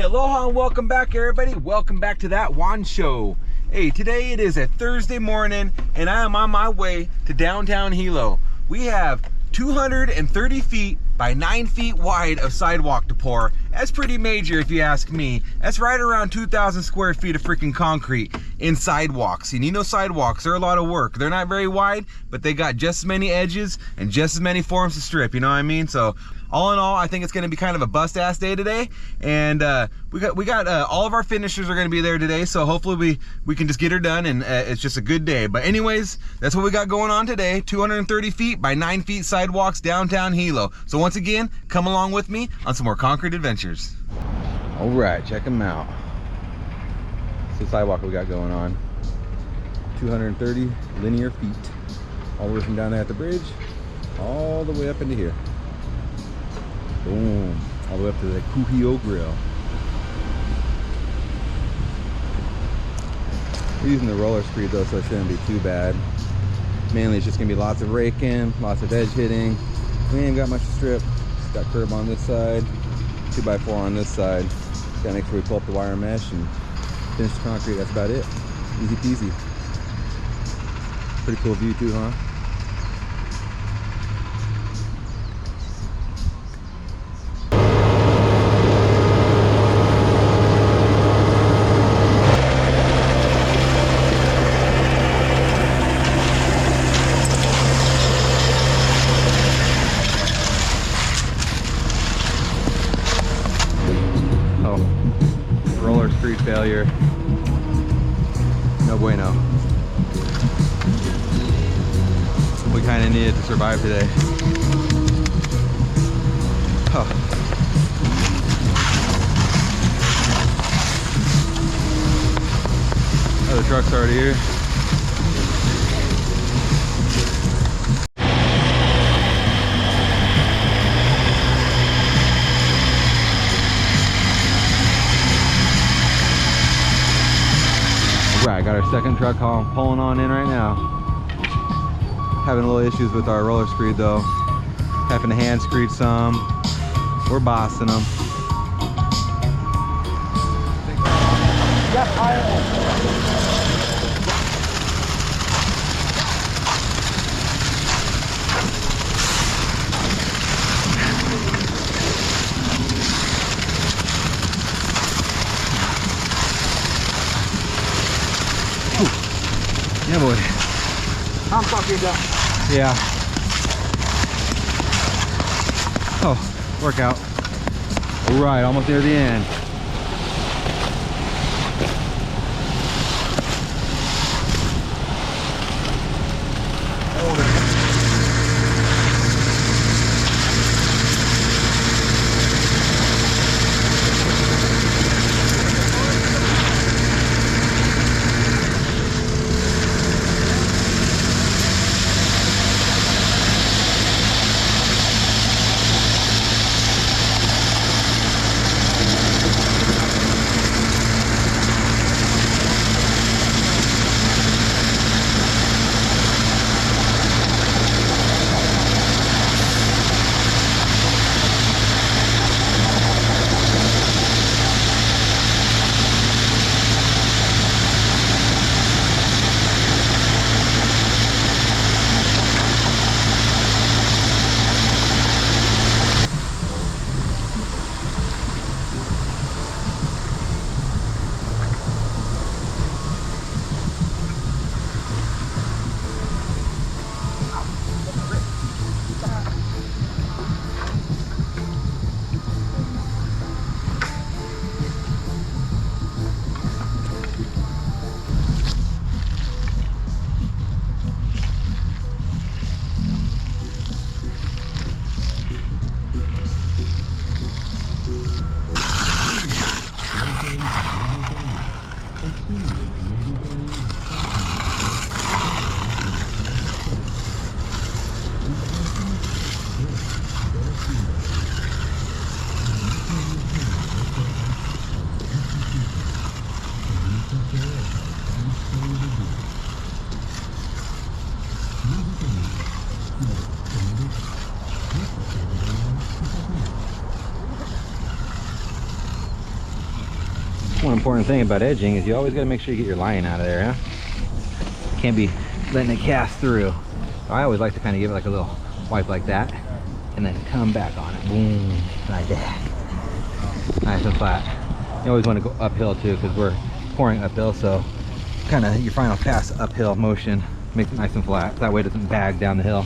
Aloha and welcome back, everybody. Welcome back to That Juan Show. Hey, today it is a Thursday morning and I am on my way to downtown Hilo. We have 230 feet by 9 feet wide of sidewalk to pour. That's pretty major if you ask me. That's right around 2,000 square feet of freaking concrete in sidewalks. And you know sidewalks, they're a lot of work. They're not very wide, but they got just as many edges and just as many forms to strip, you know what I mean? So all in all, I think it's gonna be kind of a bust-ass day today. And we got all of our finishers are gonna be there today, so hopefully we can just get her done and it's just a good day. But anyways, that's what we got going on today. 230 feet by 9 feet sidewalks downtown Hilo. So once again, come along with me on some more concrete adventures. All right, check them out. It's the sidewalk we got going on. 230 linear feet. All the way from down there at the bridge, all the way up into here. Boom, all the way up to the Kuhio grill. We're using the roller screed though, so it shouldn't be too bad. Mainly it's just gonna be lots of raking, lots of edge hitting. We ain't got much to strip. Just got curb on this side, 2x4 on this side. Gotta make sure we pull up the wire mesh and finish the concrete. That's about it. Easy peasy. Pretty cool view too, huh? Roller screed failure. No bueno. We kind of needed to survive today. Oh. Oh, the truck's already here. Right, got our second truck pulling on in right now. Having a little issues with our roller screed though. Having to hand screed some. We're bossing them. Yeah, boy. I'm fucking done. Yeah. Oh, workout. All right, almost near the end. One important thing about edging is you always got to make sure you get your line out of there, huh? Can't be letting it cast through. I always like to kind of give it like a little wipe like that and then come back on it. Boom, like that. Nice and flat. You always want to go uphill too because we're pouring uphill, so kind of your final pass uphill motion, make it nice and flat. That way it doesn't bag down the hill.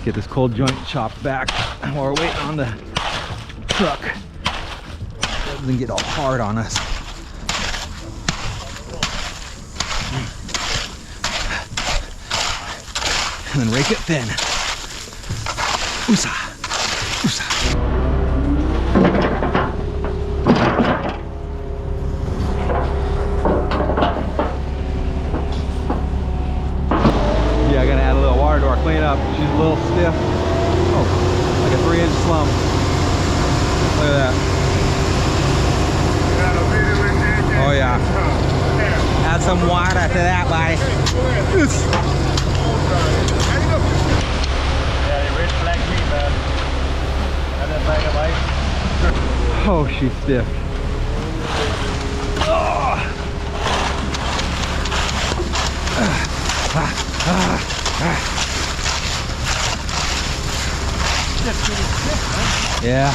Get this cold joint chopped back while we're waiting on the truck. It doesn't get all hard on us. And then rake it thin. Oosa, oosa. Yeah, I gotta add a little water to our cleanup. She's a little stiff. Oh, like a 3-inch slump. Look at that. Oh yeah. Add some water to that, buddy. Oh, she's stiff. Oh. Yeah.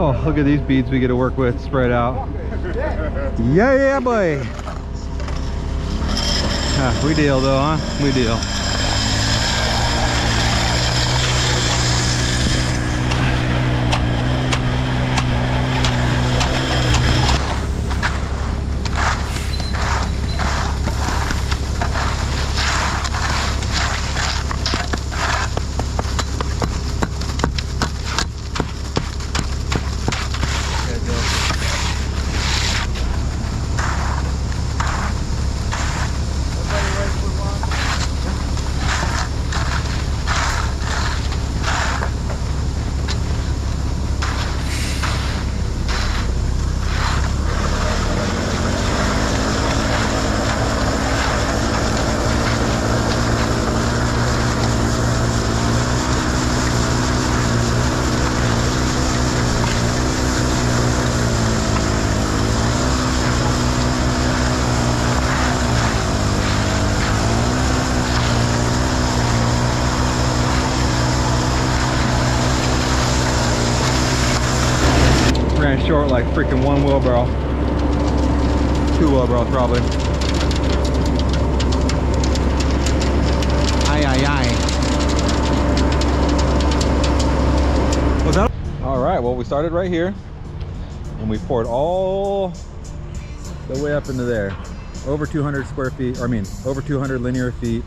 Oh, look at these beads we get to work with spread out. Yeah, boy. We deal though, huh? We deal. Ran short like freaking 1 wheelbarrow. 2 wheelbarrows probably. Aye, aye, aye. What's that? All right, well, we started right here and we poured all the way up into there. Over 200 square feet, or I mean, over 200 linear feet.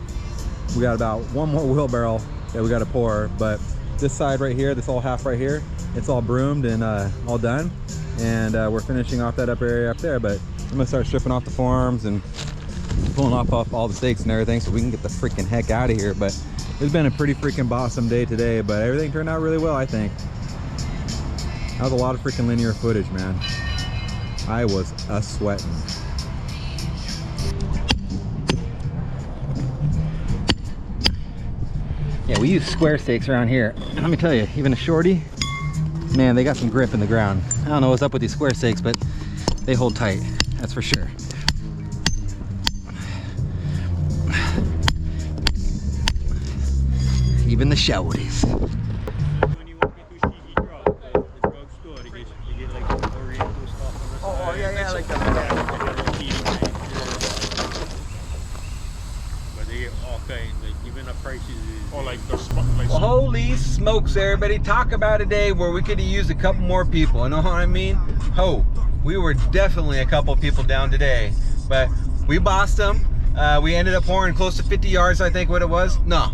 We got about 1 more wheelbarrow that we got to pour, but this side right here, this whole half right here, it's all broomed and all done, and we're finishing off that upper area up there. But I'm gonna start stripping off the forms and pulling off all the stakes and everything so we can get the freaking heck out of here. But it's been a pretty freaking awesome day today, but everything turned out really well, I think. That was a lot of freaking linear footage, man. I was sweating. Yeah, we use square stakes around here. And let me tell you, even a shorty, man, they got some grip in the ground. I don't know what's up with these square stakes, but they hold tight, that's for sure. Even the shorties. When you walk into Shiki Drug, the drugstore, they get like Oriental stuff. Oh, yeah, like that. But they get all kinds, like even the prices is. Or like the Well, holy smokes, everybody. Talk about a day where we could have used a couple more people. You know what I mean? Ho, we were definitely a couple people down today, but we bossed them. We ended up pouring close to 50 yards, I think what it was. No,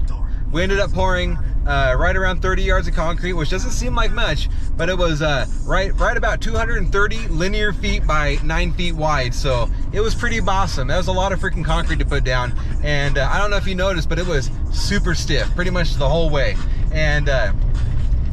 we ended up pouring right around 30 yards of concrete, which doesn't seem like much, but it was right about 230 linear feet by 9 feet wide. So it was pretty awesome. That was a lot of freaking concrete to put down. And I don't know if you noticed, but it was super stiff pretty much the whole way. And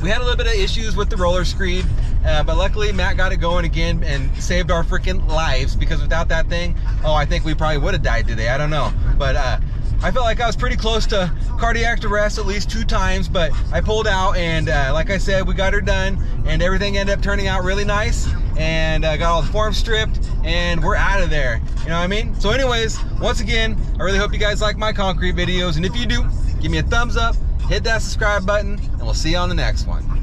we had a little bit of issues with the roller screed, but luckily Matt got it going again and saved our freaking lives, because without that thing, oh, I think we probably would have died today. I don't know. But I felt like I was pretty close to cardiac arrest at least 2 times, but I pulled out, and like I said, we got her done, and everything ended up turning out really nice, and I got all the forms stripped, and we're out of there. You know what I mean? So anyways, once again, I really hope you guys like my concrete videos, and if you do, give me a thumbs up, hit that subscribe button, and we'll see you on the next one.